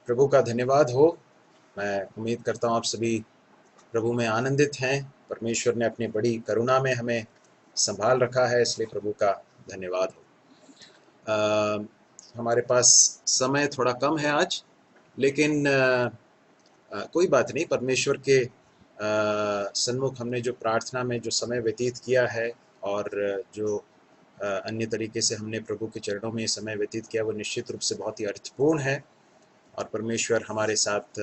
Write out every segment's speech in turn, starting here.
प्रभु का धन्यवाद हो। मैं उम्मीद करता हूँ आप सभी प्रभु में आनंदित हैं। परमेश्वर ने अपनी बड़ी करुणा में हमें संभाल रखा है, इसलिए प्रभु का धन्यवाद हो। हमारे पास समय थोड़ा कम है आज, लेकिन कोई बात नहीं। परमेश्वर के सन्मुख हमने जो प्रार्थना में जो समय व्यतीत किया है और जो अन्य तरीके से हमने प्रभु के चरणों में समय व्यतीत किया, वो निश्चित रूप से बहुत ही अर्थपूर्ण है। और परमेश्वर हमारे साथ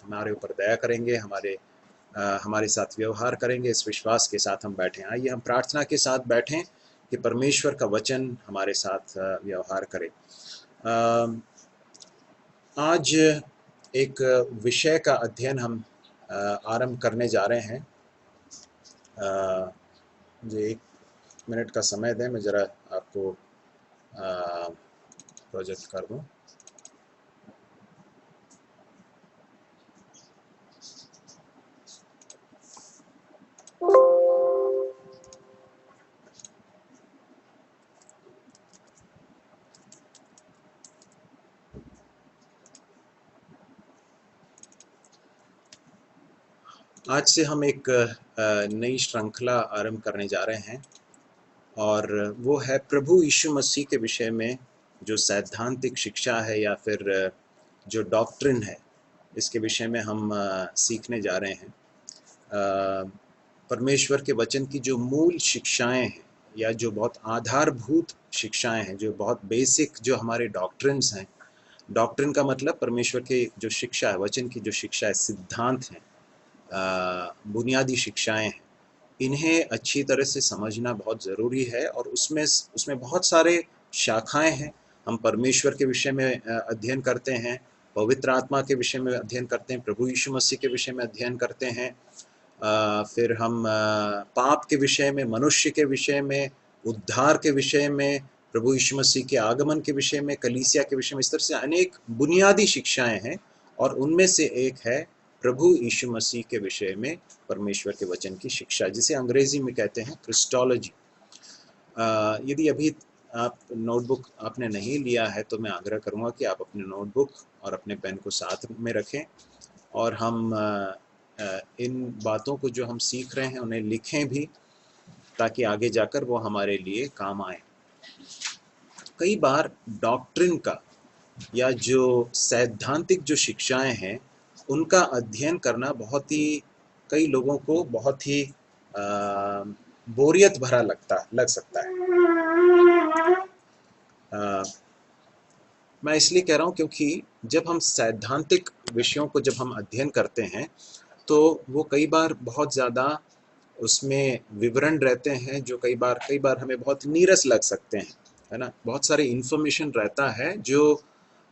हमारे ऊपर दया करेंगे, हमारे साथ व्यवहार करेंगे। इस विश्वास के साथ हम बैठें। आइए हम प्रार्थना के साथ बैठें कि परमेश्वर का वचन हमारे साथ व्यवहार करे। आज एक विषय का अध्ययन हम आरंभ करने जा रहे हैं। मुझे 1 मिनट का समय दें, मैं ज़रा आपको प्रोजेक्ट कर दूं। आज से हम एक नई श्रृंखला आरंभ करने जा रहे हैं और वो है प्रभु यीशु मसीह के विषय में जो सैद्धांतिक शिक्षा है या फिर जो डॉक्ट्रिन है, इसके विषय में हम सीखने जा रहे हैं। परमेश्वर के वचन की जो मूल शिक्षाएं हैं या जो बहुत आधारभूत शिक्षाएं हैं, जो बहुत बेसिक जो हमारे डॉक्ट्रिन्स हैं। डॉक्ट्रिन का मतलब परमेश्वर की जो शिक्षा है, वचन की जो शिक्षा है, सिद्धांत हैं, बुनियादी शिक्षाएं हैं। इन्हें अच्छी तरह से समझना बहुत ज़रूरी है और उसमें बहुत सारे शाखाएं हैं। हम परमेश्वर के विषय में अध्ययन करते हैं, पवित्र आत्मा के विषय में अध्ययन करते हैं, प्रभु यीशु मसीह के विषय में अध्ययन करते हैं। फिर हम पाप के विषय में, मनुष्य के विषय में, उद्धार के विषय में, प्रभु यीशु मसीह के आगमन के विषय में, कलीसिया के विषय में। इस तरह से अनेक बुनियादी शिक्षाएं हैं और उनमें से एक है प्रभु यीशु मसीह के विषय में परमेश्वर के वचन की शिक्षा, जिसे अंग्रेजी में कहते हैं क्रिस्टोलॉजी। यदि अभी आप नोटबुक आपने नहीं लिया है तो मैं आग्रह करूंगा कि आप अपने नोटबुक और अपने पेन को साथ में रखें और हम इन बातों को जो हम सीख रहे हैं उन्हें लिखें भी, ताकि आगे जाकर वो हमारे लिए काम आए। कई बार डॉक्ट्रिन का या जो सैद्धांतिक जो शिक्षाएं हैं उनका अध्ययन करना कई लोगों को बहुत ही बोरियत भरा लग सकता है। मैं इसलिए कह रहा हूँ क्योंकि जब हम सैद्धांतिक विषयों को जब हम अध्ययन करते हैं तो वो कई बार बहुत ज़्यादा उसमें विवरण रहते हैं जो कई बार हमें बहुत नीरस लग सकते हैं, है ना। बहुत सारे इन्फॉर्मेशन रहता है जो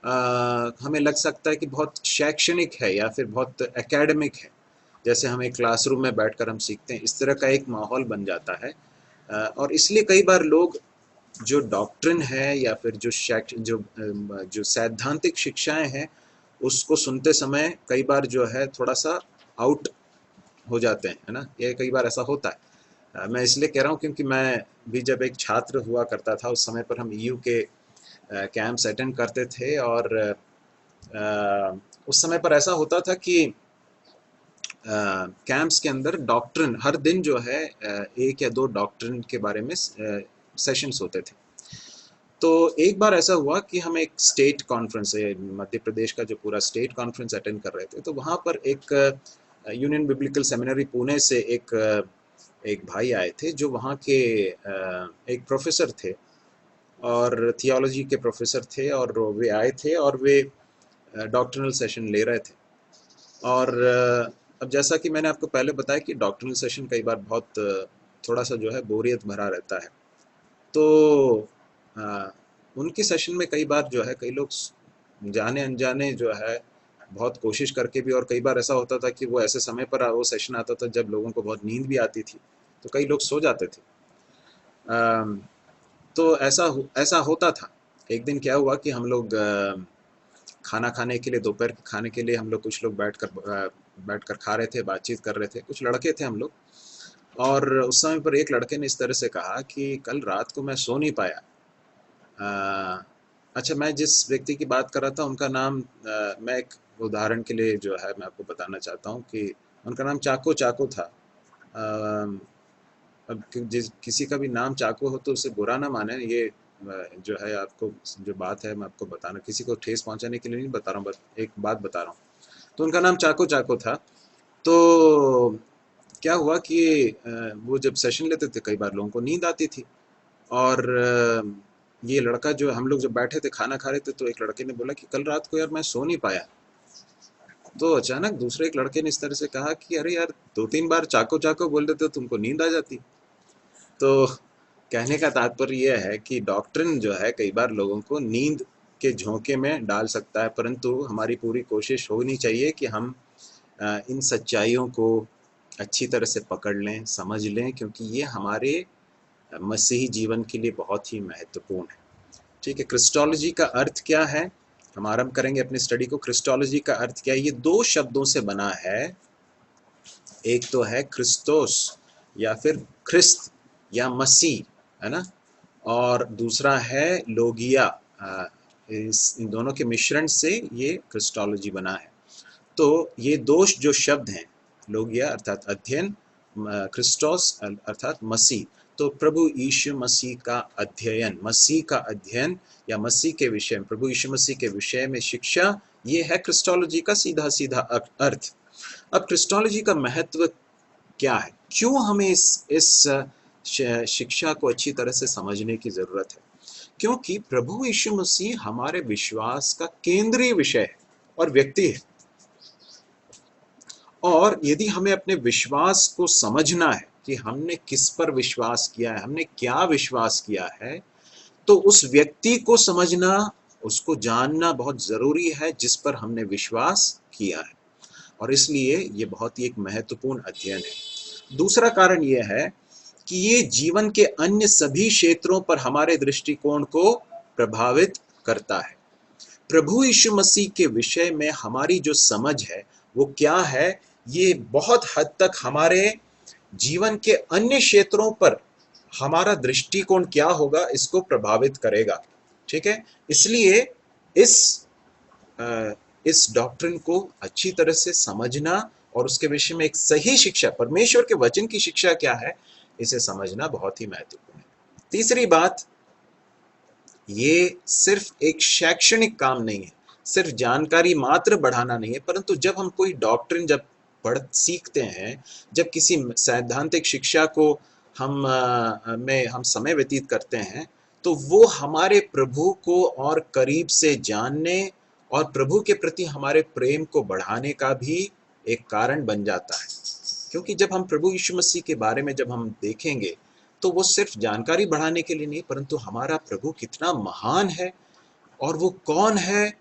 हमें लग सकता है कि बहुत शैक्षणिक है या फिर बहुत एकेडमिक है, जैसे हम एक क्लासरूम में बैठकर हम सीखते हैं, इस तरह का एक माहौल बन जाता है। और इसलिए कई बार लोग जो डॉक्ट्रिन है या फिर जो सैद्धांतिक शिक्षाएं हैं उसको सुनते समय कई बार जो है थोड़ा सा आउट हो जाते हैं, है ना। ये कई बार ऐसा होता है। मैं इसलिए कह रहा हूँ क्योंकि मैं भी जब एक छात्र हुआ करता था उस समय पर हम ईयू के कैंप्स अटेंड करते थे और उस समय पर ऐसा होता था कि कैंप्स के अंदर डॉक्ट्रिन हर दिन जो है 1 या 2 डॉक्ट्रिन के बारे में सेशंस होते थे। तो एक बार ऐसा हुआ कि हम एक स्टेट कॉन्फ्रेंस, मध्य प्रदेश का जो पूरा स्टेट कॉन्फ्रेंस अटेंड कर रहे थे, तो वहाँ पर एक यूनियन बिब्लिकल सेमिनरी पुणे से एक भाई आए थे जो वहाँ के एक प्रोफेसर थे और थियोलॉजी के प्रोफेसर थे, और वे आए थे और वे डॉक्ट्रिनल सेशन ले रहे थे। और अब जैसा कि मैंने आपको पहले बताया कि डॉक्ट्रिनल सेशन कई बार बहुत थोड़ा सा जो है बोरियत भरा रहता है। तो उनके सेशन में कई बार जो है कई लोग जाने अनजाने जो है बहुत कोशिश करके भी, और कई बार ऐसा होता था कि वो ऐसे समय पर वो सेशन आता था जब लोगों को बहुत नींद भी आती थी, तो कई लोग सो जाते थे। तो ऐसा होता था। एक दिन क्या हुआ कि हम लोग खाना खाने के लिए, दोपहर के खाने के लिए हम लोग कुछ लोग बैठकर खा रहे थे, बातचीत कर रहे थे, कुछ लड़के थे हम लोग। और उस समय पर एक लड़के ने इस तरह से कहा कि कल रात को मैं सो नहीं पाया, अच्छा, मैं जिस व्यक्ति की बात कर रहा था उनका नाम मैं एक उदाहरण के लिए जो है मैं आपको बताना चाहता हूँ कि उनका नाम चाको चाको था। अ, अब जिस किसी का भी नाम चाको हो तो उसे बुरा ना माने, ये जो है आपको जो बात है मैं आपको बताना, किसी को ठेस पहुंचाने के लिए नहीं बता रहा हूँ, बस एक बात बता रहा हूँ। तो उनका नाम चाको चाको था। तो क्या हुआ कि वो जब सेशन लेते थे कई बार लोगों को नींद आती थी, और ये लड़का जो हम लोग जब बैठे थे खाना खा रहे थे तो एक लड़के ने बोला कि कल रात को यार मैं सो नहीं पाया। तो अचानक दूसरे एक लड़के ने इस तरह से कहा कि अरे यार, 2-3 बार चाको चाको बोल देते तो तुमको नींद आ जाती। तो कहने का तात्पर्य यह है कि डॉक्ट्रिन जो है कई बार लोगों को नींद के झोंके में डाल सकता है, परंतु हमारी पूरी कोशिश होनी चाहिए कि हम इन सच्चाइयों को अच्छी तरह से पकड़ लें, समझ लें, क्योंकि ये हमारे मसीही जीवन के लिए बहुत ही महत्वपूर्ण है। ठीक है, क्रिस्टोलॉजी का अर्थ क्या है? हम आरंभ करेंगे अपनी स्टडी को। क्रिस्टोलॉजी का अर्थ क्या है? ये दो शब्दों से बना है। एक तो है क्रिस्टोस या फिर ख्रिस्त या मसीह, है ना, और दूसरा है लोगिया। इन दोनों के मिश्रण से ये क्रिस्टोलॉजी बना है। तो ये दो जो शब्द हैं, लोगिया अर्थात अध्ययन, क्रिस्टोस अर्थात मसीह, तो प्रभु यीशु मसीह का अध्ययन, मसीह का अध्ययन या मसीह के विषय में, प्रभु यीशु मसीह के विषय में शिक्षा, ये है क्रिस्टोलॉजी का सीधा सीधा अर्थ। अब क्रिस्टोलॉजी का महत्व क्या है? क्यों हमें इस शिक्षा को अच्छी तरह से समझने की जरूरत है? क्योंकि प्रभु यीशु मसीह हमारे विश्वास का केंद्रीय विषय है और व्यक्ति है। और यदि हमें अपने विश्वास को समझना है कि हमने किस पर विश्वास किया है, हमने क्या विश्वास किया है, तो उस व्यक्ति को समझना, उसको जानना बहुत जरूरी है जिस पर हमने विश्वास किया है। और इसलिए ये बहुत ही एक महत्वपूर्ण अध्ययन है। दूसरा कारण यह है कि ये जीवन के अन्य सभी क्षेत्रों पर हमारे दृष्टिकोण को प्रभावित करता है। प्रभु यीशु मसीह के विषय में हमारी जो समझ है वो क्या है, ये बहुत हद तक हमारे जीवन के अन्य क्षेत्रों पर हमारा दृष्टिकोण क्या होगा इसको प्रभावित करेगा। ठीक है, इसलिए इस डॉक्ट्रिन को अच्छी तरह से समझना और उसके विषय में एक सही शिक्षा, परमेश्वर के वचन की शिक्षा क्या है, इसे समझना बहुत ही महत्वपूर्ण है। तीसरी बात, ये सिर्फ एक शैक्षणिक काम नहीं है, सिर्फ जानकारी मात्र बढ़ाना नहीं है, परंतु जब हम कोई डॉक्ट्रिन जब सीखते हैं, जब किसी सैद्धांतिक शिक्षा को हम समय व्यतीत करते हैं, तो वो हमारे प्रभु को और करीब से जानने और प्रभु के प्रति हमारे प्रेम को बढ़ाने का भी एक कारण बन जाता है। क्योंकि जब हम प्रभु यीशु मसीह के बारे में जब हम देखेंगे तो वो सिर्फ जानकारी बढ़ाने के लिए नहीं, परंतु हमारा प्रभु कितना महान है और वो कौन है,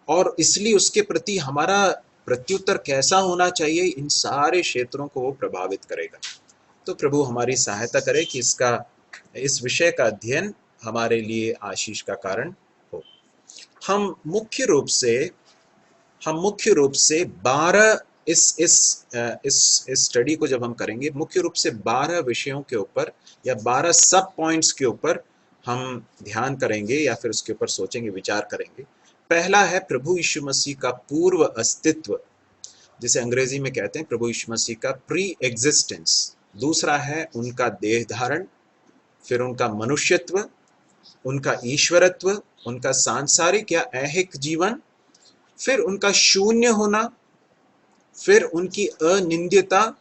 और इसलिए उसके प्रति हमारा प्रत्युत्तर कैसा होना चाहिए, इन सारे क्षेत्रों को वो प्रभावित करेगा। तो प्रभु हमारी सहायता करे कि इस विषय का अध्ययन हमारे लिए आशीष का कारण हो। हम मुख्य रूप से 12 इस स्टडी को जब हम करेंगे, मुख्य रूप से 12 विषयों के ऊपर या 12 सब पॉइंट्स के ऊपर हम ध्यान करेंगे या फिर उसके ऊपर सोचेंगे, विचार करेंगे। पहला है प्रभु यीशु मसीह का पूर्व अस्तित्व, जिसे अंग्रेजी में कहते हैं प्रभु यीशु मसीह का प्री एग्जिस्टेंस। दूसरा है उनका देह धारण, फिर उनका मनुष्यत्व, उनका ईश्वरत्व, उनका सांसारिक या ऐहिक जीवन, फिर उनका शून्य होना, फिर उनकी अनिंद्यता,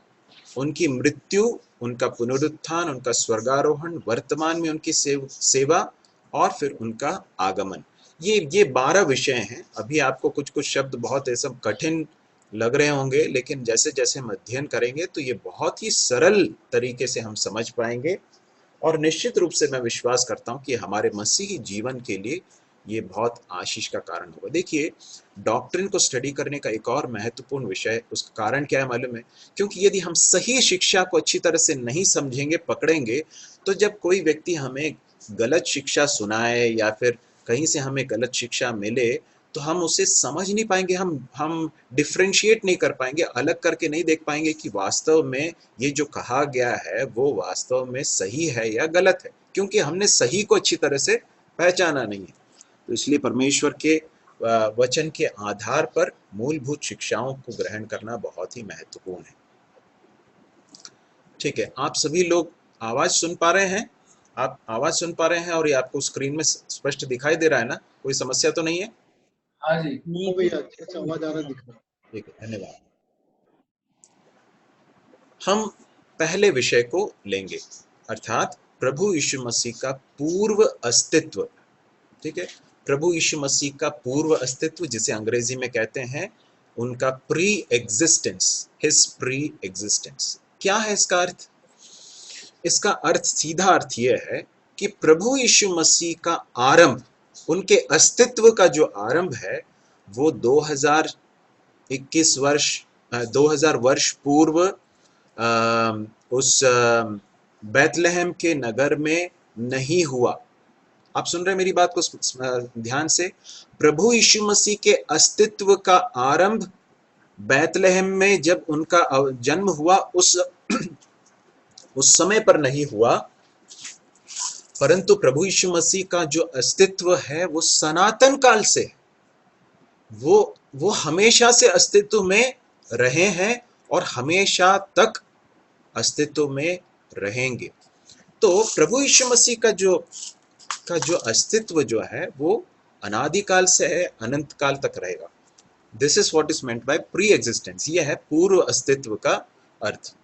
उनकी मृत्यु, उनका पुनरुत्थान, उनका स्वर्गारोहण, वर्तमान में उनकी सेवा और फिर उनका आगमन। ये 12 विषय हैं। अभी आपको कुछ कुछ शब्द बहुत ऐसा कठिन लग रहे होंगे, लेकिन जैसे जैसे हम अध्ययन करेंगे तो ये बहुत ही सरल तरीके से हम समझ पाएंगे, और निश्चित रूप से मैं विश्वास करता हूँ कि हमारे मसीही जीवन के लिए ये बहुत आशीष का कारण होगा। देखिए, डॉक्ट्रिन को स्टडी करने का एक और महत्वपूर्ण विषय, उसका कारण क्या है मालूम है? क्योंकि यदि हम सही शिक्षा को अच्छी तरह से नहीं समझेंगे, पकड़ेंगे, तो जब कोई व्यक्ति हमें गलत शिक्षा सुनाए या फिर कहीं से हमें गलत शिक्षा मिले, तो हम उसे समझ नहीं पाएंगे, हम डिफ्रेंशिएट नहीं कर पाएंगे, अलग करके नहीं देख पाएंगे कि वास्तव में ये जो कहा गया है वो वास्तव में सही है या गलत है, क्योंकि हमने सही को अच्छी तरह से पहचाना नहीं है। तो इसलिए परमेश्वर के वचन के आधार पर मूलभूत शिक्षाओं को ग्रहण करना बहुत ही महत्वपूर्ण है। ठीक है, आप सभी लोग आवाज सुन पा रहे हैं? आप आवाज सुन पा रहे हैं और ये आपको स्क्रीन में स्पष्ट दिखाई दे रहा है ना? कोई समस्या तो नहीं है? हाँ जी, भैया अच्छे से आवाज आ रहा दिख रहा है। ठीक है, धन्यवाद। हम पहले विषय को लेंगे, अर्थात प्रभु यीशु मसीह का पूर्व अस्तित्व। ठीक है, प्रभु यीशु मसीह का पूर्व अस्तित्व, जिसे अंग्रेजी में कहते हैं उनका pre existence, his pre existence. क्या है इसका अर्थ? इसका अर्थ, सीधा अर्थ यह है कि प्रभु यीशु मसीह का आरंभ, उनके अस्तित्व का जो आरंभ है वो 2021 वर्ष 2000 वर्ष पूर्व उस बैतलहम के नगर में नहीं हुआ। आप सुन रहे हैं मेरी बात को ध्यान से? प्रभु यीशु मसीह के अस्तित्व का आरंभ बैतलहम में जब उनका जन्म हुआ उस समय पर नहीं हुआ, परंतु प्रभु यीशु मसीह का जो अस्तित्व है वो सनातन काल से, वो हमेशा से अस्तित्व में रहे हैं और हमेशा तक अस्तित्व में रहेंगे। तो प्रभु यीशु मसीह का जो अस्तित्व जो है वो अनादिकाल से है, अनंत काल तक रहेगा। This is what is meant by pre existence. यह है पूर्व अस्तित्व का अर्थ।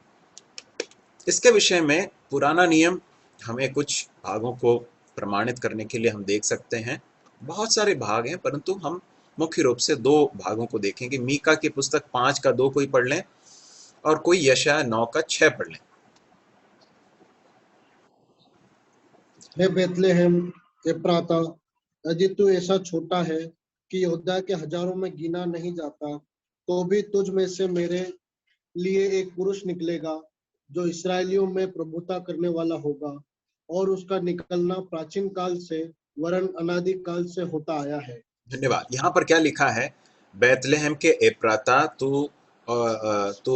इसके विषय में पुराना नियम हमें कुछ भागों को प्रमाणित करने के लिए हम देख सकते हैं। बहुत सारे भाग हैं, परंतु हम मुख्य रूप से 2 भागों को देखेंगे। मीका की पुस्तक 5 का 2 कोई पढ़ लें और कोई यशायाह 9 का 6 पढ़ लें। हे बेथलेहेम एप्राता, यदि तू ऐसा छोटा है कि यहूदा के हजारों में गिना नहीं जाता, तो भी तुझ में से मेरे लिए एक पुरुष निकलेगा जो इस्राएलियों में प्रभुता करने वाला होगा, और उसका निकलना प्राचीन काल से वरन अनादि काल से होता आया है। धन्यवाद। यहाँ पर क्या लिखा है? बैतलहम के एप्राता, तो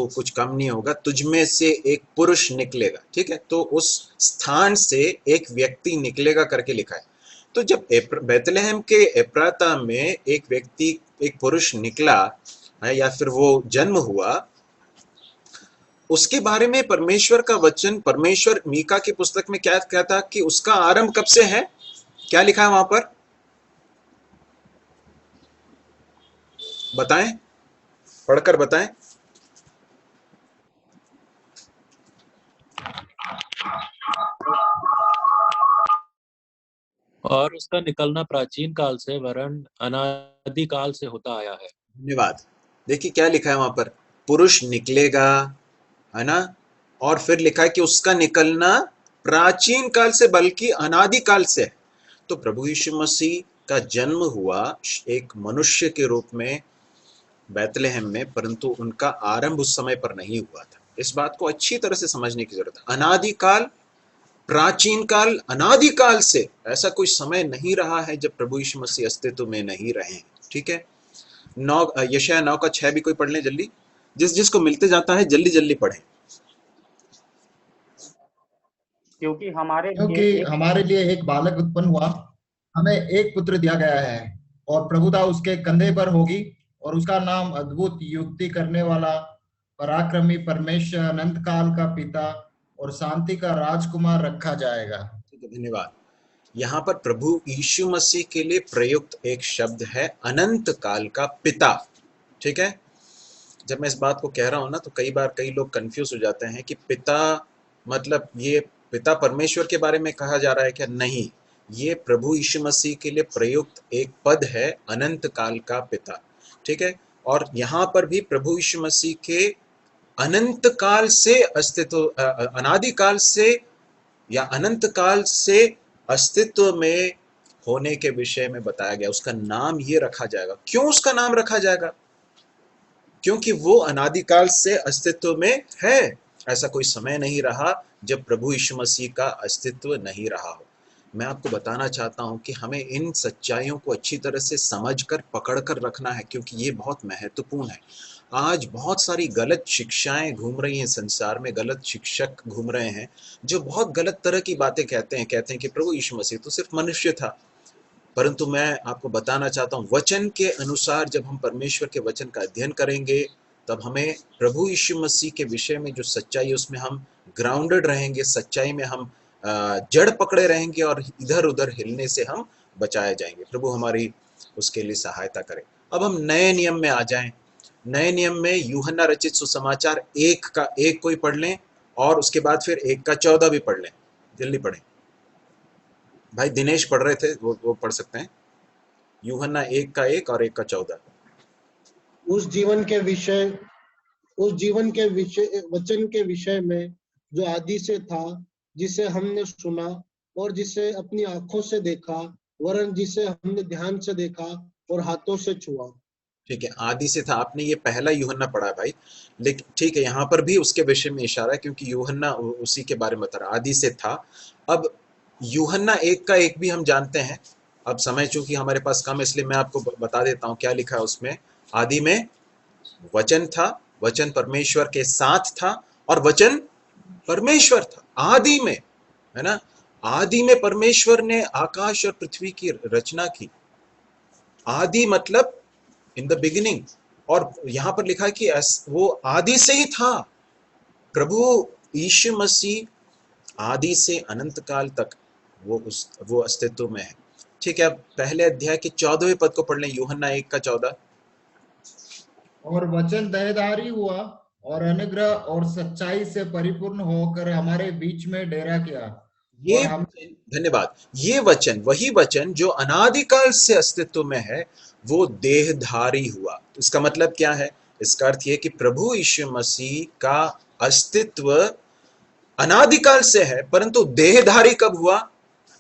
कुछ कम नहीं होगा, तुझ में से एक पुरुष निकलेगा। ठीक है, तो उस स्थान से एक व्यक्ति निकलेगा करके लिखा है। तो जब बैतलहम के एप्राता में एक व्यक्ति, एक पुरुष निकला है या फिर वो जन्म हुआ, उसके बारे में परमेश्वर का वचन, परमेश्वर मीका की पुस्तक में क्या कहता कि उसका आरंभ कब से है? क्या लिखा है वहां पर? बताएं, पढ़कर बताएं। और उसका निकलना प्राचीन काल से वरन अनादि काल से होता आया है। धन्यवाद। देखिए क्या लिखा है वहां पर? पुरुष निकलेगा, है ना? और फिर लिखा है कि उसका निकलना प्राचीन काल से बल्कि अनादि काल से है। तो प्रभु यीशु मसीह का जन्म हुआ एक मनुष्य के रूप में बैतलहम में, परंतु उनका आरंभ उस समय पर नहीं हुआ था। इस बात को अच्छी तरह से समझने की जरूरत है। अनादि काल, प्राचीन काल, अनादि काल से ऐसा कोई समय नहीं रहा है जब प्रभु यीशु मसीह अस्तित्व में नहीं रहे। ठीक है, यशायाह 9 का 6 भी कोई पढ़ लें जल्दी, जिसको मिलते जाता है जल्दी जल्दी पढ़ें। क्योंकि हमारे लिए एक बालक उत्पन्न हुआ, हमें एक पुत्र दिया गया है, और प्रभुता उसके कंधे पर होगी, और उसका नाम अद्भुत, युक्ति करने वाला, पराक्रमी, परमेश्वर, अनंत काल का पिता और शांति का राजकुमार रखा जाएगा। धन्यवाद। यहाँ पर प्रभु यीशु मसीह के लिए प्रयुक्त एक शब्द है अनंत काल का पिता। ठीक है, जब मैं इस बात को कह रहा हूं ना, तो कई बार कई लोग कंफ्यूज हो जाते हैं कि पिता मतलब ये पिता परमेश्वर के बारे में कहा जा रहा है क्या? नहीं, ये प्रभु यीशु मसीह के लिए प्रयुक्त एक पद है, अनंत काल का पिता। ठीक है, और यहाँ पर भी प्रभु यीशु मसीह के अनंत काल से अस्तित्व, अनादि काल से या अनंत काल से अस्तित्व में होने के विषय में बताया गया। उसका नाम ये रखा जाएगा। क्यों उसका नाम रखा जाएगा? क्योंकि वो अनादिकाल से अस्तित्व में है। ऐसा कोई समय नहीं रहा जब प्रभु यीशु मसीह का अस्तित्व नहीं रहा हो। मैं आपको बताना चाहता हूं कि हमें इन सच्चाइयों को अच्छी तरह से समझकर, पकड़कर रखना है, क्योंकि ये बहुत महत्वपूर्ण है। आज बहुत सारी गलत शिक्षाएं घूम रही हैं संसार में, गलत शिक्षक घूम रहे हैं जो बहुत गलत तरह की बातें कहते हैं कि प्रभु यीशु मसीह तो सिर्फ मनुष्य था, परंतु मैं आपको बताना चाहता हूँ वचन के अनुसार जब हम परमेश्वर के वचन का अध्ययन करेंगे तब हमें प्रभु यीशु मसीह के विषय में जो सच्चाई है उसमें हम ग्राउंडेड रहेंगे, सच्चाई में हम जड़ पकड़े रहेंगे और इधर उधर हिलने से हम बचाए जाएंगे। प्रभु हमारी उसके लिए सहायता करे। अब हम नए नियम में आ जाएं। नए नियम में यूहन्ना रचित सुसमाचार 1 कोई पढ़ लें और उसके बाद फिर 1:14 भी पढ़ लें। जल्दी पढ़ें भाई। दिनेश पढ़ रहे थे, वो पढ़ सकते हैं। यूहन्ना 1:1 और 1:14। उस जीवन के वचन के विषय में जो आदि से था, जिसे हमने सुना और जिसे अपनी आंखों से देखा, वरन जिसे हमने ध्यान से देखा और हाथों से छुआ। ठीक है, आदि से था। आपने ये पहला यूहन्ना पढ़ा भाई, लेकिन ठीक है यहाँ पर भी उसके विषय में इशारा है क्योंकि यूहन्ना उसी के बारे में बता रहा, आदि से था। अब यूहन्ना 1:1 भी हम जानते हैं। अब समय चूंकि हमारे पास कम है इसलिए मैं आपको बता देता हूँ क्या लिखा है उसमें। आदि में वचन था, वचन परमेश्वर के साथ था और वचन परमेश्वर था। आदि में, है ना, आदि में परमेश्वर ने आकाश और पृथ्वी की रचना की। आदि मतलब इन द बिगिनिंग, और यहां पर लिखा है कि वो आदि से ही था। प्रभु यीशु मसीह आदि से अनंत काल तक वो अस्तित्व में है। ठीक है, अब पहले अध्याय के 14वें पद को पढ़ लें, यूहन्ना 1:14। और वचन देहधारी हुआ और अनुग्रह और सच्चाई से परिपूर्ण होकर हमारे बीच में डेरा किया। ये और हम धन्यवाद। ये वचन, वही वचन जो अनादिकाल से अस्तित्व में है, वो देहधारी हुआ। तो इसका मतलब क्या है? इसका अर्थ ये कि प्रभु यीशु मसीह का अस्तित्व अनादिकाल से है, परंतु देहधारी कब हुआ?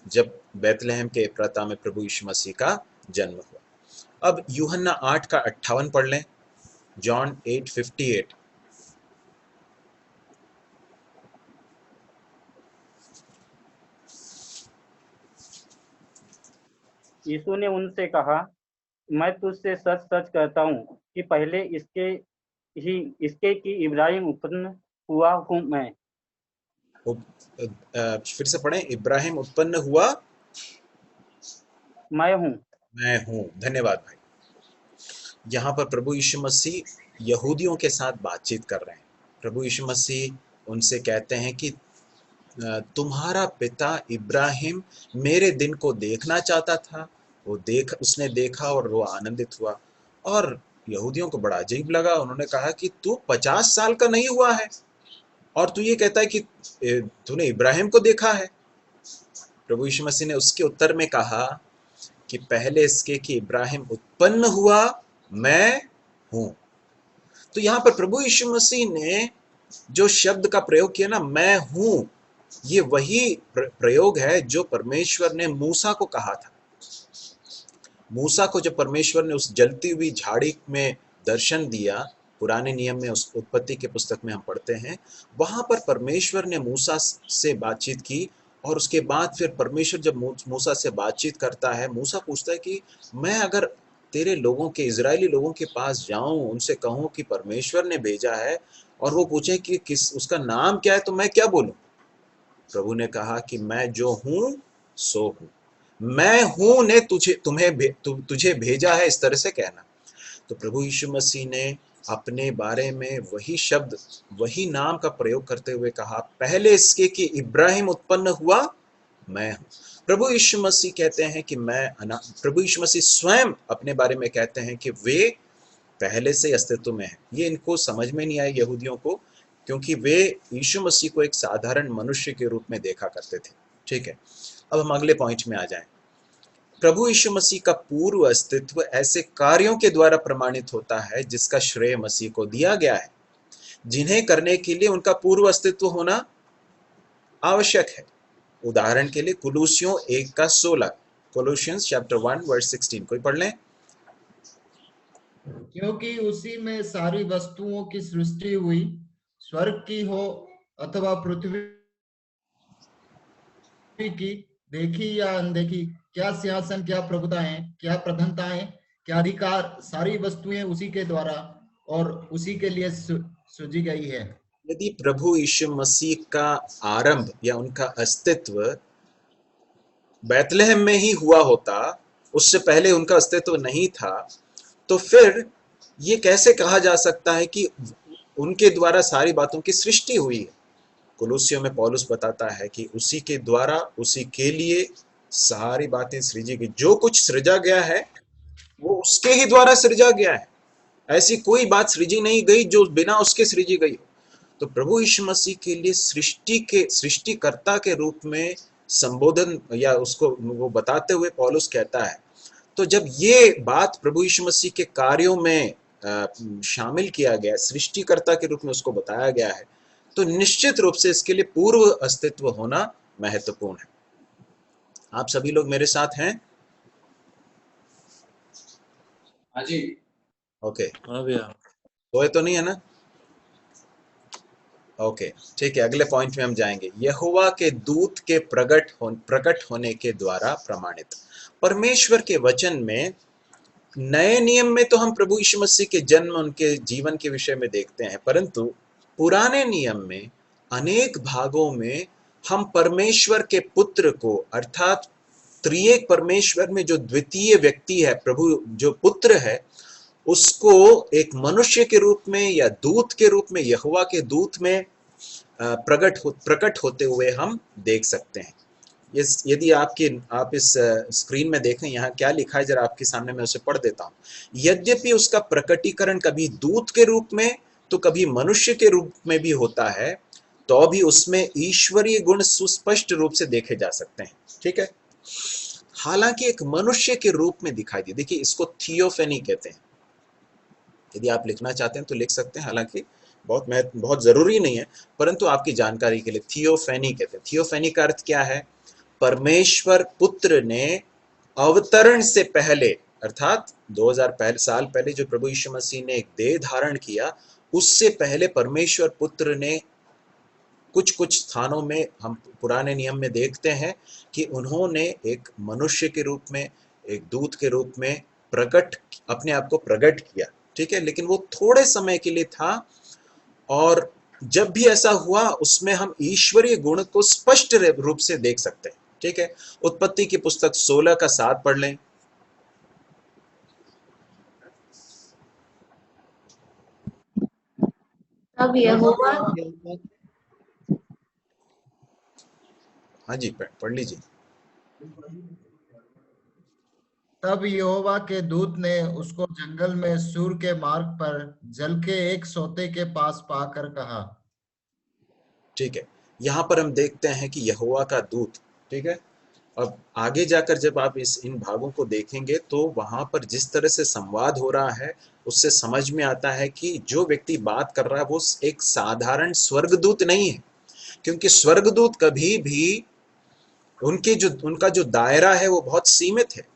जब बैतलहम के एफ्राता में प्रभु यीशु मसीह का जन्म हुआ। अब यूहन्ना 8:58 पढ़ लें, जॉन 8:58। यीशु ने उनसे कहा, मैं तुझसे सच सच कहता हूँ कि पहले इसके कि इब्राहिम उत्पन्न हुआ हूँ मैं। फिर से पढ़ें, इब्राहिम उत्पन्न हुआ मैं हूँ। मैं हूं। धन्यवाद भाई। यहाँ पर प्रभु यीशु मसीह यहूदियों के साथ बातचीत कर रहे हैं। प्रभु यीशु मसीह उनसे कहते हैं कि तुम्हारा पिता इब्राहिम मेरे दिन को देखना चाहता था, उसने देखा और वो आनंदित हुआ। और यहूदियों को बड़ा अजीब लगा। उन्होंने कहा कि तू 50 साल का नहीं हुआ है और तू ये कहता है कि तूने इब्राहिम को देखा है। प्रभु यीशु मसीह ने उसके उत्तर में कहा कि पहले इसके कि इब्राहिम उत्पन्न हुआ मैं हूं। तो यहां पर प्रभु यीशु मसीह ने जो शब्द का प्रयोग किया ना, मैं हूं, ये वही प्रयोग है जो परमेश्वर ने मूसा को कहा था। मूसा को जब परमेश्वर ने उस जलती हुई झाड़ी में दर्शन दिया, पुराने नियम में उस उत्पत्ति के पुस्तक में हम पढ़ते हैं, वहां पर परमेश्वर ने मूसा से बातचीत की। और उसके बाद फिर परमेश्वर जब मूसा से बातचीत करता है, मूसा पूछता है कि मैं अगर तेरे लोगों के, इजरायली लोगों के पास जाऊं, उनसे कहूं कि परमेश्वर ने भेजा है, और वो पूछे कि उसका नाम क्या है, तो मैं क्या बोलूं? प्रभु ने कहा कि मैं जो हूं सो हूं। मैं हूं ने तुझे भेजा है, इस तरह से कहना। तो प्रभु यीशु मसीह ने अपने बारे में वही शब्द, वही नाम का प्रयोग करते हुए कहा, पहले इसके कि इब्राहिम उत्पन्न हुआ मैं हूं। प्रभु यीशु मसीह कहते हैं कि प्रभु यीशु मसीह स्वयं अपने बारे में कहते हैं कि वे पहले से अस्तित्व में है। ये इनको समझ में नहीं आया यहूदियों को, क्योंकि वे यीशु मसीह को एक साधारण मनुष्य के रूप में देखा करते थे। ठीक है, अब हम अगले पॉइंट में आ जाएं। प्रभु यीशु मसीह का पूर्व अस्तित्व ऐसे कार्यों के द्वारा प्रमाणित होता है जिसका श्रेय मसीह को दिया गया है, जिन्हें करने के लिए उनका पूर्व अस्तित्व होना आवश्यक है। उदाहरण के लिए कुलूसियों 1:16, कोलोसियंस चैप्टर 1:16 कोई पढ़ लें। क्योंकि उसी में सारी वस्तुओं की सृष्टि हुई, स्वर्ग की हो अथवा पृथ्वी की, देखी या अनदेखी, क्या सिंहासन, क्या प्रभुताएं, क्या प्रधानताएं, क्या अधिकार, सारी वस्तुएं उसी के द्वारा और उसी के लिए सृजी गई है। यदि प्रभु यीशु मसीह का आरंभ या उनका अस्तित्व बैतलहम में ही हुआ होता, उससे पहले उनका अस्तित्व नहीं था, तो फिर ये कैसे कहा जा सकता है कि उनके द्वारा सारी बातों की सृष्टि हुई है? कुलुस्सियों में पौलुस बताता है कि उसी के द्वारा, उसी के लिए सारी बातें सृजी गई। जो कुछ सृजा गया है वो उसके ही द्वारा सृजा गया है। ऐसी कोई बात सृजी नहीं गई जो बिना उसके सृजी गई हो। तो प्रभु यीशु मसीह के लिए सृष्टिकर्ता के रूप में संबोधन या उसको वो बताते हुए पौलुस कहता है। तो जब ये बात प्रभु यीशु मसीह के कार्यों में शामिल किया गया, सृष्टिकर्ता के रूप में उसको बताया गया है, तो निश्चित रूप से इसके लिए पूर्व अस्तित्व होना महत्वपूर्ण है। आप सभी लोग मेरे साथ हैं? हाँ जी। ओके, हाँ भैया। सोए तो नहीं है ना? ओके, ठीक है, अगले पॉइंट में हम जाएंगे। यहोवा के दूत के प्रकट होने के द्वारा प्रमाणित। परमेश्वर के वचन में नए नियम में तो हम प्रभु यीशु मसीह के जन्म, उनके जीवन के विषय में देखते हैं, परंतु पुराने नियम में अनेक भागों में हम परमेश्वर के पुत्र को, अर्थात त्रिएक परमेश्वर में जो द्वितीय व्यक्ति है, प्रभु जो पुत्र है, उसको एक मनुष्य के रूप में या दूत के रूप में, यहोवा के दूत में प्रकट होते हुए हम देख सकते हैं। यदि आप इस स्क्रीन में देखें, यहाँ क्या लिखा है, जरा आपके सामने मैं उसे पढ़ देता हूँ। यद्यपि उसका प्रकटीकरण कभी दूत के रूप में तो कभी मनुष्य के रूप में भी होता है, तो भी उसमें ईश्वरीय गुण सुस्पष्ट रूप से देखे जा सकते हैं। ठीक है, हालांकि एक मनुष्य के रूप में दिखाई दे। देखिए, इसको थियोफेनी कहते हैं। यदि आप लिखना चाहते हैं तो लिख सकते हैं, हालांकि बहुत जरूरी नहीं है, परंतु आपकी जानकारी के लिए थियोफेनी कहते हैं। थियोफेनी का अर्थ क्या है? परमेश्वर पुत्र ने अवतरण से पहले, अर्थात 2000 साल पहले जो प्रभु यीशु मसीह ने एक देह धारण किया, उससे पहले परमेश्वर पुत्र ने कुछ स्थानों में हम पुराने नियम में देखते हैं कि उन्होंने एक मनुष्य के रूप में, एक दूत के रूप में अपने आप को प्रकट किया। ठीक है, लेकिन वो थोड़े समय के लिए था, और जब भी ऐसा हुआ उसमें हम ईश्वरीय गुण को स्पष्ट रूप से देख सकते हैं। ठीक है, उत्पत्ति की पुस्तक 16 का 7 पढ़ लें। तब यहोवा हाँ जी, पढ़ लीजिए। तब यहोवा के दूत ने उसको जंगल में सूर के मार्ग पर जल के एक सोते के पास पाकर कहा। ठीक है, यहाँ पर हम देखते हैं कि यहोवा का दूत। ठीक है, अब आगे जाकर जब आप इन भागों को देखेंगे तो वहां पर जिस तरह से संवाद हो रहा है, उससे समझ में आता है कि जो व्यक्ति बात कर रहा है वो एक साधारण स्वर्गदूत नहीं है, क्योंकि स्वर्गदूत कभी भी उनका जो दायरा है वो बहुत सीमित है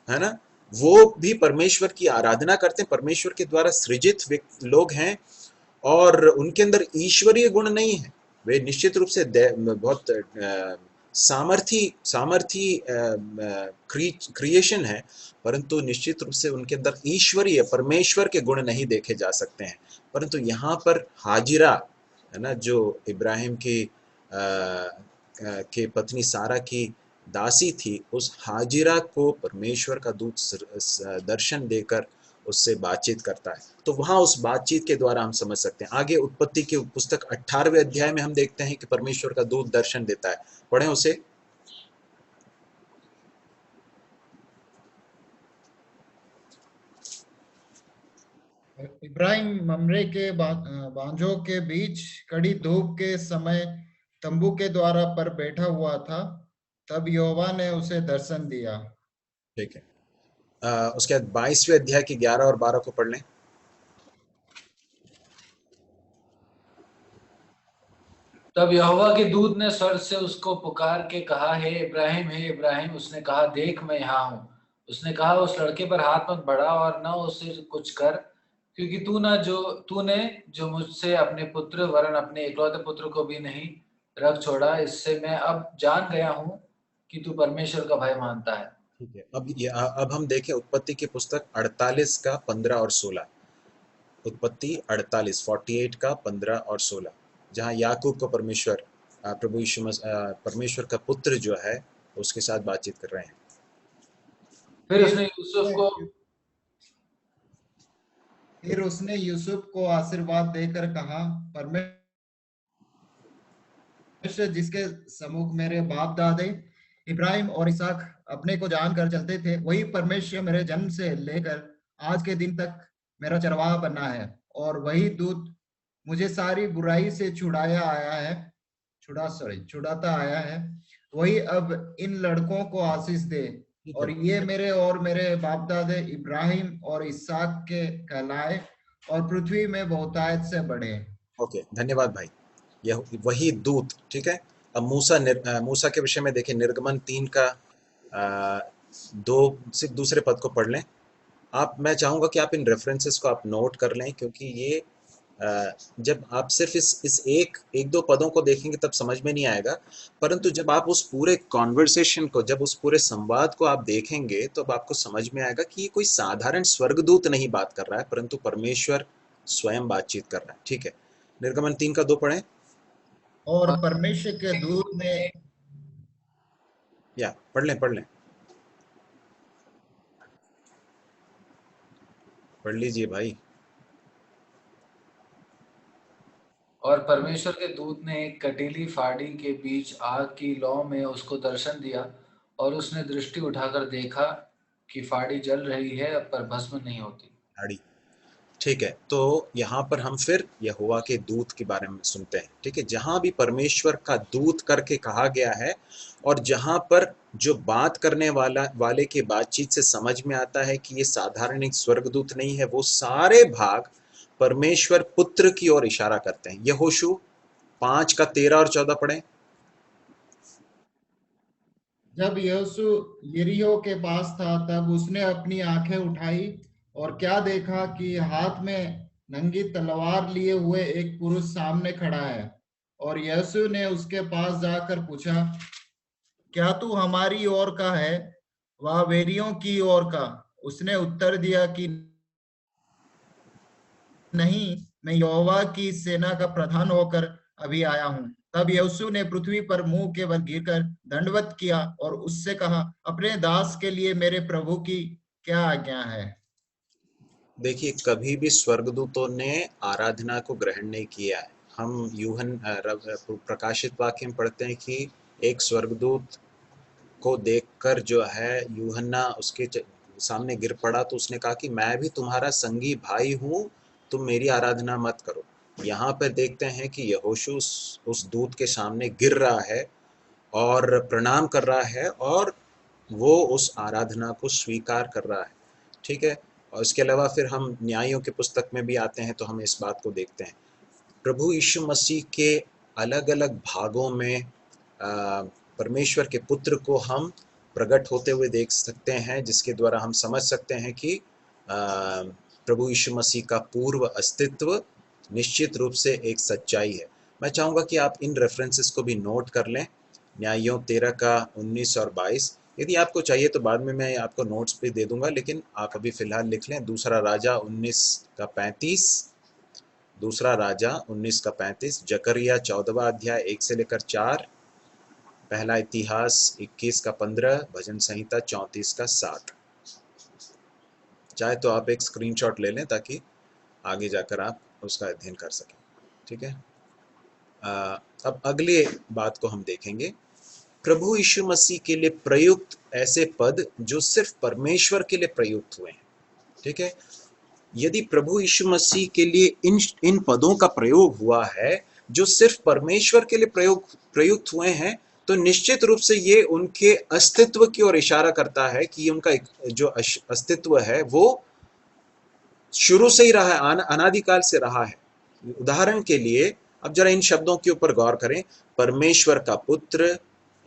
ना। वो भी परमेश्वर की आराधना करते हैं, परमेश्वर के द्वारा सृजित लोग हैं, और उनके अंदर ईश्वरीय गुण नहीं है। वे निश्चित रूप से बहुत सामर्थी क्रिएशन है, परंतु निश्चित रूप से उनके अंदर ईश्वरीय, परमेश्वर के गुण नहीं देखे जा सकते हैं। परंतु यहाँ पर हाजिरा है ना, जो इब्राहिम के पत्नी सारा की दासी थी, उस हाजिरा को परमेश्वर का दूत दर्शन देकर उससे बातचीत करता है। तो वहां उस बातचीत के द्वारा हम समझ सकते हैं। आगे उत्पत्ति की पुस्तक 18वें अध्याय में हम देखते हैं कि परमेश्वर का दूत दर्शन देता है। पढ़ें उसे। इब्राहिम ममरे के बांझों के बीच कड़ी धूप के समय तंबू के द्वारा पर बैठा हुआ था। तब यहोवा ने उसे दर्शन दिया। ठीक है, उसके बाद 22वें अध्याय की 11 और 12 को पढ़ लें। तब यहोवा के दूत ने स्वर्ग से उसको पुकार के कहा, हे इब्राहिम, हे इब्राहिम। उसने कहा, देख मैं यहाँ हूँ। उसने कहा, उस लड़के पर हाथ मत बढ़ा और न उसे कुछ कर, क्योंकि तूने जो मुझसे अपने पुत्र वरन अपने इकलौते पुत्र को भी नहीं रख छोड़ा, इससे मैं अब जान गया हूँ कि तू परमेश्वर का भय मानता है। ठीक है, अब हम देखें उत्पत्ति की पुस्तक 48 का 15 और 16। उत्पत्ति 48 का 15 और 16, जहाँ याकूब को परमेश्वर परमेश्वर का पुत्र जो है उसके साथ बातचीत कर रहे हैं। फिर उसने यूसुफ को आशीर्वाद देकर कहा, परमेश्वर जिसके सम्मुख मेरे बाप दादे इब्राहिम और इसहाक अपने को जानकर चलते थे, वही परमेश्वर मेरे जन्म से लेकर आज के दिन तक मेरा चरवाहा बना है, और वही दूत मुझे सारी बुराई से छुड़ाता आया है। वही अब इन लड़कों को आशीष दे, और ये मेरे और मेरे बाप दादे इब्राहिम और इसहाक के कहलाए और पृथ्वी में बहुतायत से बढ़े। ओके, धन्यवाद भाई। यह वही दूत, ठीक है। अब मूसा के विषय में देखिए, निर्गमन 3 का 2 से दूसरे पद को पढ़ लें आप। मैं चाहूंगा कि आप इन रेफरेंसेस को आप नोट कर लें, क्योंकि ये जब आप सिर्फ इस एक दो पदों को देखेंगे तब समझ में नहीं आएगा, परंतु जब आप उस पूरे कॉन्वर्सेशन को, जब उस पूरे संवाद को आप देखेंगे तो अब आपको समझ में आएगा कि ये कोई साधारण स्वर्गदूत नहीं बात कर रहा है, परंतु परमेश्वर स्वयं बातचीत कर रहा है। ठीक है, निर्गमन 3 का 2 पढ़ें। और परमेश्वर के दूत ने, या पढ़ लें पढ़ लीजिए भाई। और परमेश्वर के दूत ने एक कटीली फाड़ी के बीच आग की लौ में उसको दर्शन दिया, और उसने दृष्टि उठाकर देखा कि फाड़ी जल रही है पर भस्म नहीं होती। फाड़ी, ठीक है। तो यहाँ पर हम फिर यहोवा के दूत के बारे में सुनते हैं। ठीक है, जहां भी परमेश्वर का दूत करके कहा गया है, और जहां पर जो बात करने वाले की बातचीत से समझ में आता है कि ये साधारण एक स्वर्गदूत नहीं है, वो सारे भाग परमेश्वर पुत्र की ओर इशारा करते हैं। यहोशू 5 का 13 और 14 पढ़ें। जब यहोशू यरीहो के पास था, तब उसने अपनी आंखें उठाई और क्या देखा कि हाथ में नंगी तलवार लिए हुए एक पुरुष सामने खड़ा है। और यहोशू ने उसके पास जाकर पूछा, क्या तू हमारी ओर का है, वह वेरियों की ओर का? उसने उत्तर दिया कि नहीं, मैं यहोवा की सेना का प्रधान होकर अभी आया हूँ। तब यहोशू ने पृथ्वी पर मुंह के बल गिरकर दंडवत किया और उससे कहा, अपने दास के लिए मेरे प्रभु की क्या आज्ञा है? देखिए, कभी भी स्वर्गदूतों ने आराधना को ग्रहण नहीं किया है। हम प्रकाशित वाक्य में पढ़ते हैं कि एक स्वर्गदूत को देखकर जो है यूहन्ना उसके सामने गिर पड़ा, तो उसने कहा कि मैं भी तुम्हारा संगी भाई हूँ, तुम मेरी आराधना मत करो। यहाँ पर देखते हैं कि यहोशू उस दूत के सामने गिर रहा है और प्रणाम कर रहा है, और वो उस आराधना को स्वीकार कर रहा है। ठीक है, और इसके अलावा फिर हम न्यायों के पुस्तक में भी आते हैं तो हम इस बात को देखते हैं। प्रभु यीशु मसीह के अलग अलग भागों में परमेश्वर के पुत्र को हम प्रकट होते हुए देख सकते हैं, जिसके द्वारा हम समझ सकते हैं कि प्रभु यीशु मसीह का पूर्व अस्तित्व निश्चित रूप से एक सच्चाई है। मैं चाहूँगा कि आप इन रेफरेंसेस को भी नोट कर लें, न्यायों 13 का 19 और 22। यदि आपको चाहिए तो बाद में मैं आपको नोट्स भी दे दूंगा, लेकिन आप अभी फिलहाल लिख लें। दूसरा राजा 19 का 35, दूसरा राजा 19 का 35, जकरिया 14वां अध्याय 1 से लेकर 4, पहला इतिहास 21 का 15, भजन संहिता 34 का 7। चाहे तो आप एक स्क्रीनशॉट ले लें ताकि आगे जाकर आप उसका अध्ययन कर सकें। ठीक है, अब अगले बात को हम देखेंगे। प्रभु यीशु मसीह के लिए प्रयुक्त ऐसे पद जो सिर्फ परमेश्वर के लिए प्रयुक्त हुए हैं। ठीक है, यदि प्रभु यीशु मसीह के लिए इन पदों का प्रयोग हुआ है जो सिर्फ परमेश्वर के लिए प्रयुक्त हुए हैं, तो निश्चित रूप से ये उनके अस्तित्व की ओर इशारा करता है कि उनका जो अस्तित्व है वो शुरू से ही रहा है, अनादिकाल से रहा है। उदाहरण के लिए अब जरा इन शब्दों के ऊपर गौर करें। परमेश्वर का पुत्र,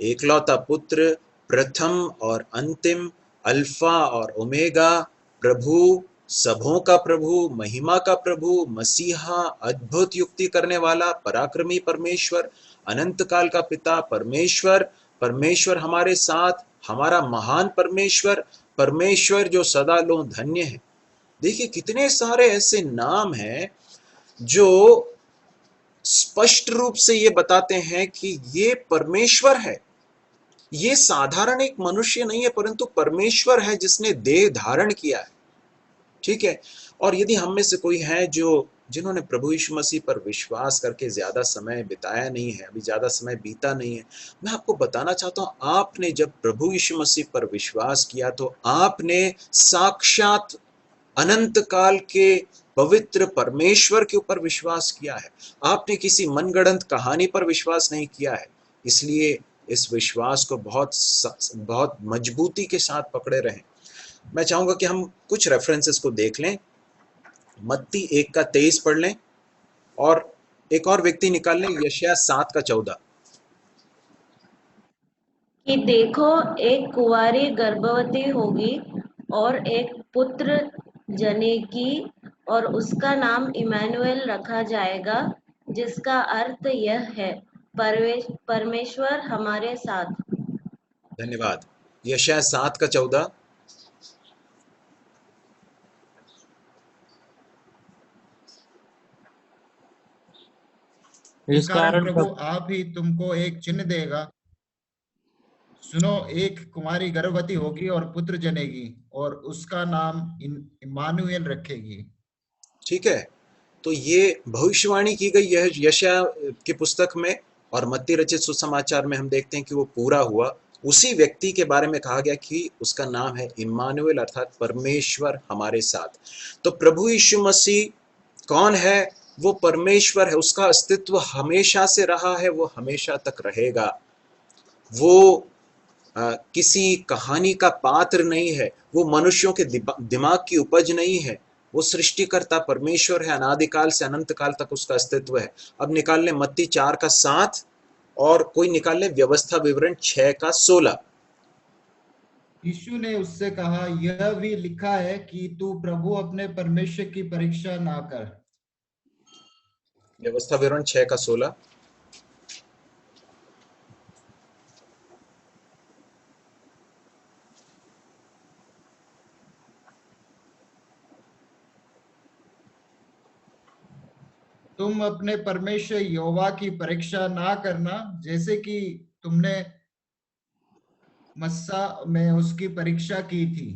एकलौता पुत्र, प्रथम और अंतिम, अल्फा और ओमेगा, प्रभु, सबों का प्रभु, महिमा का प्रभु, मसीहा, अद्भुत युक्ति करने वाला, पराक्रमी परमेश्वर, अनंत काल का पिता, परमेश्वर हमारे साथ, हमारा महान परमेश्वर, परमेश्वर जो सदा लो धन्य है। देखिए कितने सारे ऐसे नाम हैं जो स्पष्ट रूप से ये बताते हैं कि ये परमेश्वर है। ये साधारण एक मनुष्य नहीं है, परंतु परमेश्वर है जिसने देह धारण किया है। ठीक है। और यदि हम में से कोई है जिन्होंने प्रभु यीशु मसीह पर विश्वास करके ज्यादा समय बिताया नहीं है, अभी ज्यादा समय बीता नहीं है, मैं आपको बताना चाहता हूं, आपने जब प्रभु यीशु मसीह पर विश्वास किया तो आपने साक्षात अनंत काल के पवित्र परमेश्वर के ऊपर विश्वास किया है। आपने किसी मनगढ़ंत कहानी पर विश्वास नहीं किया है। इसलिए इस विश्वास को बहुत मजबूती के साथ पकड़े रहें। मैं चाहूंगा कि हम कुछ रेफरेंसेस को देख लें। मत्ती 1:23 पढ़ लें, और एक और व्यक्ति निकाल लें, यशायाह 7:14। कि देखो, एक कुंवारी गर्भवती होगी और एक पुत्र जनेगी और उसका नाम इमानुएल रखा जाएगा, जिसका अर्थ यह है, परमेश्वर हमारे साथ। धन्यवाद। यशायाह 7:14। इस कारण प्रभु आप ही तुमको एक चिन्ह देगा, सुनो, एक कुमारी गर्भवती होगी और पुत्र जनेगी और उसका नाम इम्मानुएल रखेगी। ठीक है, तो ये भविष्यवाणी की गई है यशायाह की पुस्तक में, और मत्ती रचित सुसमाचार में हम देखते हैं कि वो पूरा हुआ। उसी व्यक्ति के बारे में कहा गया कि उसका नाम है इम्मानुएल, अर्थात परमेश्वर हमारे साथ। तो प्रभु यीशु मसीह कौन है? वो परमेश्वर है। उसका अस्तित्व हमेशा से रहा है, वो हमेशा तक रहेगा। वो किसी कहानी का पात्र नहीं है, वो मनुष्यों के दिमाग की उपज नहीं है। वो सृष्टिकर्ता परमेश्वर है, अनादिकाल से अनंत काल तक उसका अस्तित्व है। अब निकाल लें मत्ती 4:7, और कोई निकाल लें व्यवस्था विवरण 6:16। यीशु ने उससे कहा, यह भी लिखा है कि तू प्रभु अपने परमेश्वर की परीक्षा ना कर। व्यवस्था विवरण 6:16। तुम अपने परमेश्वर यहोवा की परीक्षा ना करना, जैसे कि तुमने मस्सा में उसकी परीक्षा की थी।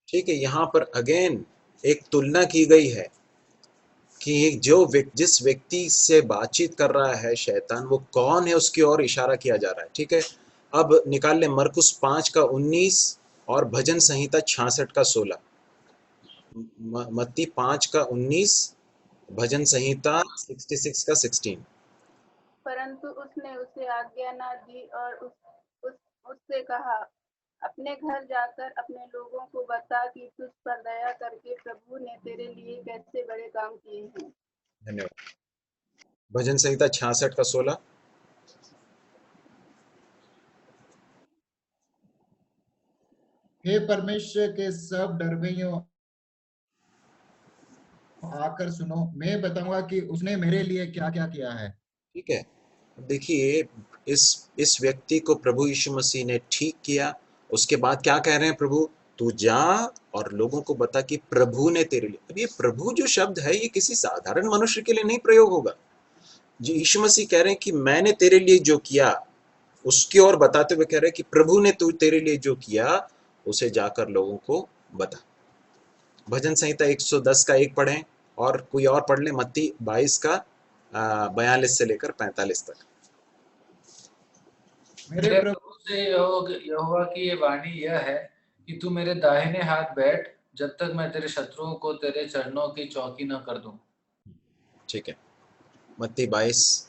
ठीक है, यहाँ पर अगेन एक तुलना की गई है कि जिस व्यक्ति से बातचीत कर रहा है शैतान, वो कौन है, उसकी ओर इशारा किया जा रहा है। ठीक है, अब निकाल ले मरकुस 5:19 और भजन संहिता 66:16। मत्ती 5:19, भजन संहिता 66:16। परंतु उसने उसे आज्ञा न दी और उससे कहा, अपने घर जाकर अपने लोगों को बता कि तुझ पर दया करके प्रभु ने तेरे लिए कैसे बड़े काम किए हैं। धन्यवाद। भजन संहिता 66:16। हे परमेश्वर के सब डरवैयों, आकर सुनो, मैं बताऊंगा कि उसने मेरे लिए क्या क्या किया है। ठीक है, देखिए इस व्यक्ति को प्रभु यीशु मसीह ने ठीक किया। उसके बाद क्या कह रहे हैं प्रभु? तू जा और लोगों को बता कि प्रभु ने तेरे लिए। अब ये प्रभु जो शब्द है, ये किसी साधारण मनुष्य के लिए नहीं प्रयोग होगा। जो यीशु मसीह कह रहे हैं कि मैंने तेरे लिए जो किया, उसकी ओर बताते हुए कह रहे हैं कि प्रभु ने तेरे लिए जो किया उसे जाकर लोगों को बता। भजन संहिता 110:1 पढ़ें, और कोई और पढ़ ले मत्ती 22:42 से लेकर 45 तक। मेरे प्रभु से यहोवा की ये वाणी यह है कि तू मेरे दाहिने हाथ बैठ, जब तक मैं तेरे शत्रुओं को तेरे चरणों की चौकी न कर दूं। ठीक है, मत्ती 22।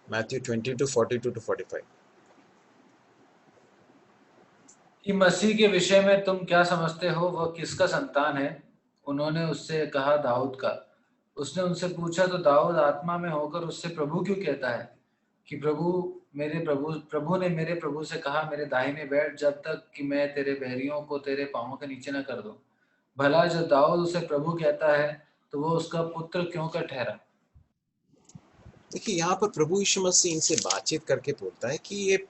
Matthew 22:42-45। कि मसीह के विषय में तुम क्या समझते हो, वह किसका संतान है? उन्होंने उससे कहा, दाऊद का। उसने उनसे पूछा, तो दाऊद आत्मा में होकर उससे प्रभु क्यों कहता है कि प्रभु ने मेरे प्रभु से कहा, मेरे दाहिने बैठ, जब तक कि मैं तेरे बैरियों को तेरे पांवों के नीचे न कर दूं। भला जब दाऊद उसे प्रभु कहता है, तो वो उसका पुत्र क्यों कर ठहरा? देखिए, यहाँ पर प्रभु यीशु मसीह इनसे बातचीत करके बोलता है कि ये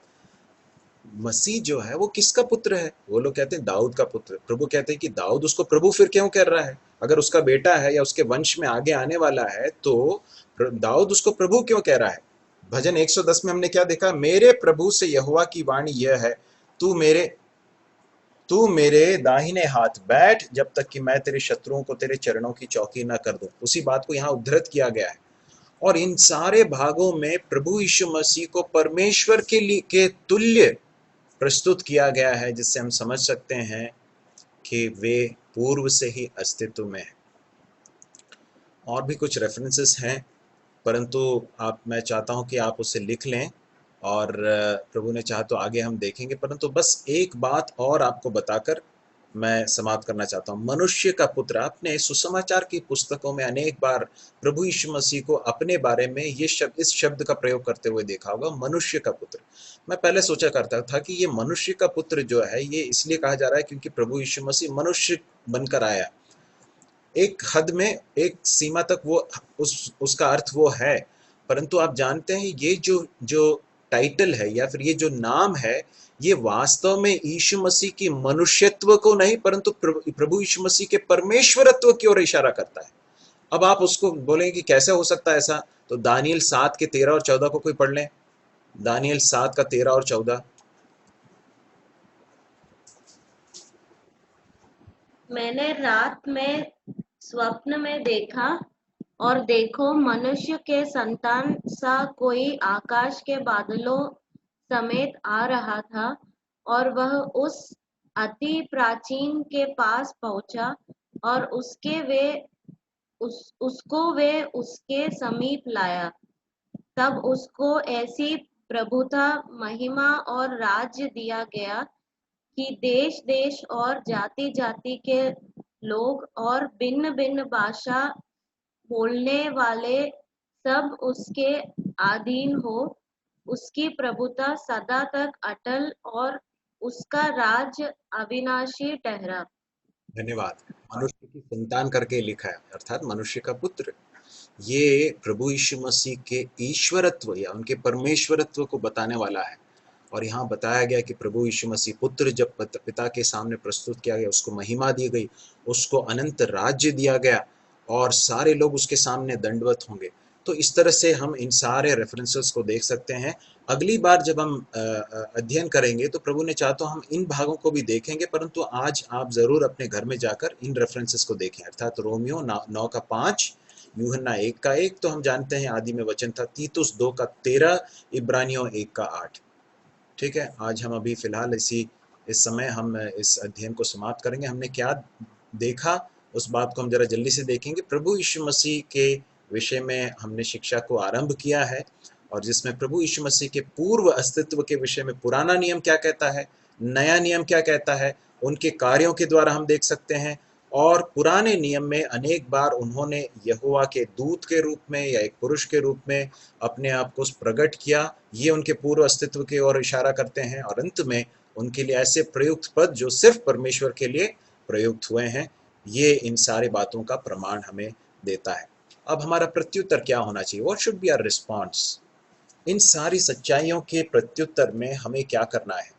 मसीह जो है वो किसका पुत्र है? वो लोग कहते हैं दाऊद का पुत्र। प्रभु कहते हैं कि दाऊद उसको प्रभु फिर क्यों कर रहा है? अगर उसका बेटा है या उसके वंश में आगे आने वाला है, तो दाऊद उसको प्रभु क्यों कह रहा है? भजन 110 में हमने क्या देखा? मेरे प्रभु से यहोवा की वाणी यह है, तू मेरे दाहिने हाथ बैठ, जब तक कि मैं तेरे शत्रुओं को तेरे चरणों की चौकी न कर दूं। उसी बात को यहाँ उद्धृत किया गया है। और इन सारे भागों में प्रभु यीशु मसीह को परमेश्वर के तुल्य प्रस्तुत किया गया है, जिससे हम समझ सकते हैं कि वे पूर्व से ही अस्तित्व में हैं। और भी कुछ रेफरेंसेस हैं, परंतु मैं चाहता हूं कि आप उसे लिख लें, और प्रभु ने चाहा तो आगे हम देखेंगे। परंतु बस एक बात और आपको बताकर मैं समाप्त करना चाहता हूं। मनुष्य का पुत्र, आपने सुसमाचार की पुस्तकों में अनेक बार प्रभु यीशु मसीह को अपने बारे में इस शब्द का प्रयोग करते हुए देखा होगा, मनुष्य का पुत्र। मैं पहले सोचा करता था कि ये मनुष्य का पुत्र जो है, ये इसलिए कहा जा रहा है क्योंकि प्रभु यीशु मसीह मनुष्य बनकर आया। एक हद में, एक सीमा तक वो उसका अर्थ वो है, परंतु आप जानते हैं ये जो टाइटल है या फिर ये जो नाम है, ये वास्तव में यीशु मसीह की मनुष्यत्व को नहीं, परंतु प्रभु यीशु मसीह के परमेश्वरत्व की ओर इशारा करता है। अब आप उसको बोलेंगे कि कैसे हो सकता है ऐसा? तो दानियल 7 के 13 और 14 को कोई पढ़ लें। दानियल 7 का 13 और 14। मैंने रात में स्वप्न में देखा, और देखो मनुष्य के संतान सा कोई आकाश के बादलों समेत आ रहा था, और वह उस अति प्राचीन के पास पहुंचा, और उसको वे उसके समीप लाया। तब उसको ऐसी प्रभुता, महिमा और राज्य दिया गया कि देश देश और जाति जाति के लोग और भिन्न भिन्न भाषा बोलने वाले सब उसके अधीन हो। उसकी प्रभुता सदा तक अटल, और उसका राज्य अविनाशी ठहरा। धन्यवाद। मनुष्य की संतान करके लिखा है, अर्थात मनुष्य का पुत्र। ये प्रभु यीशु मसीह के ईश्वरत्व या उनके परमेश्वरत्व को बताने वाला है। और यहाँ बताया गया कि प्रभु यीशु मसीह पुत्र जब पिता के सामने प्रस्तुत किया गया, उसको महिमा दी गई, उसको अनंत राज्य दिया गया, और सारे लोग उसके सामने दंडवत होंगे। तो इस तरह से हम इन सारे रेफरेंसेस को देख सकते हैं। अगली बार जब हम अध्ययन करेंगे तो प्रभु ने चाहा तो हम इन भागों को भी देखेंगे, परंतु आज आप जरूर अपने घर में जाकर इन रेफरेंसेस को देखें, अर्थात रोमियो 9 का 5, यूहन्ना 1 का 1 तो हम जानते हैं आदि में वचन था, तीतुस 2 का 13, इब्रानियों 1 का 8। ठीक है, आज हम अभी फिलहाल इस समय हम इस अध्ययन को समाप्त करेंगे। हमने क्या देखा उस बात को हम जरा जल्दी से देखेंगे। प्रभु यीशु मसीह के विषय में हमने शिक्षा को आरंभ किया है, और जिसमें प्रभु यीशु मसीह के पूर्व अस्तित्व के विषय में पुराना नियम क्या कहता है, नया नियम क्या कहता है, उनके कार्यों के द्वारा हम देख सकते हैं। और पुराने नियम में अनेक बार उन्होंने यहोवा के दूत के रूप में या एक पुरुष के रूप में अपने आप को प्रकट किया, ये उनके पूर्व अस्तित्व की ओर इशारा करते हैं। और अंत में उनके लिए ऐसे प्रयुक्त पद जो सिर्फ परमेश्वर के लिए प्रयुक्त हुए हैं, ये इन सारी बातों का प्रमाण हमें देता है। अब हमारा प्रत्युत्तर क्या होना चाहिए? What should be our response? इन सारी सच्चाइयों के प्रत्युत्तर में हमें क्या करना है?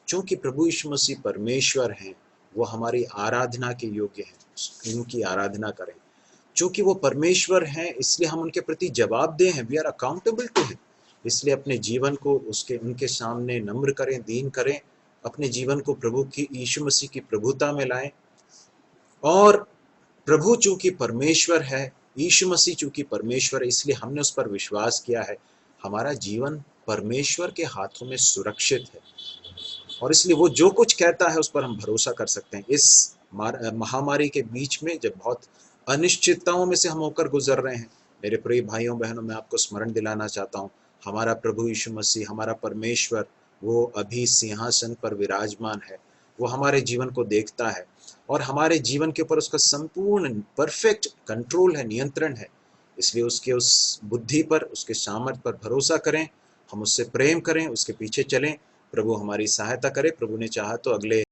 क्योंकि प्रभु यीशु मसीह परमेश्वर हैं, वो हमारी आराधना के योग्य हैं, इनकी आराधना करें। क्योंकि वो परमेश्वर हैं, इसलिए हम उनके प्रति जवाबदेह हैं, we are accountable to him. इसलिए अपने जीवन को उनके सामने नम्र करें, दीन करें, अपने जीवन को प्रभु की, यीशु मसीह की प्रभुता में लाएं। और प्रभु चूंकि परमेश्वर है, यीशु मसीह चूंकि परमेश्वर है, इसलिए हमने उस पर विश्वास किया है। हमारा जीवन परमेश्वर के हाथों में सुरक्षित है, और इसलिए वो जो कुछ कहता है उस पर हम भरोसा कर सकते हैं। इस महामारी के बीच में जब बहुत अनिश्चितताओं में से हम होकर गुजर रहे हैं, मेरे प्रिय भाइयों बहनों, मैं आपको स्मरण दिलाना चाहता हूँ, हमारा प्रभु यीशु मसीह, हमारा परमेश्वर, वो अभी सिंहासन पर विराजमान है। वो हमारे जीवन को देखता है, और हमारे जीवन के ऊपर उसका संपूर्ण परफेक्ट कंट्रोल है, नियंत्रण है। इसलिए उसके उस बुद्धि पर, उसके सामर्थ्य पर भरोसा करें, हम उससे प्रेम करें, उसके पीछे चलें। प्रभु हमारी सहायता करे। प्रभु ने चाहा तो अगले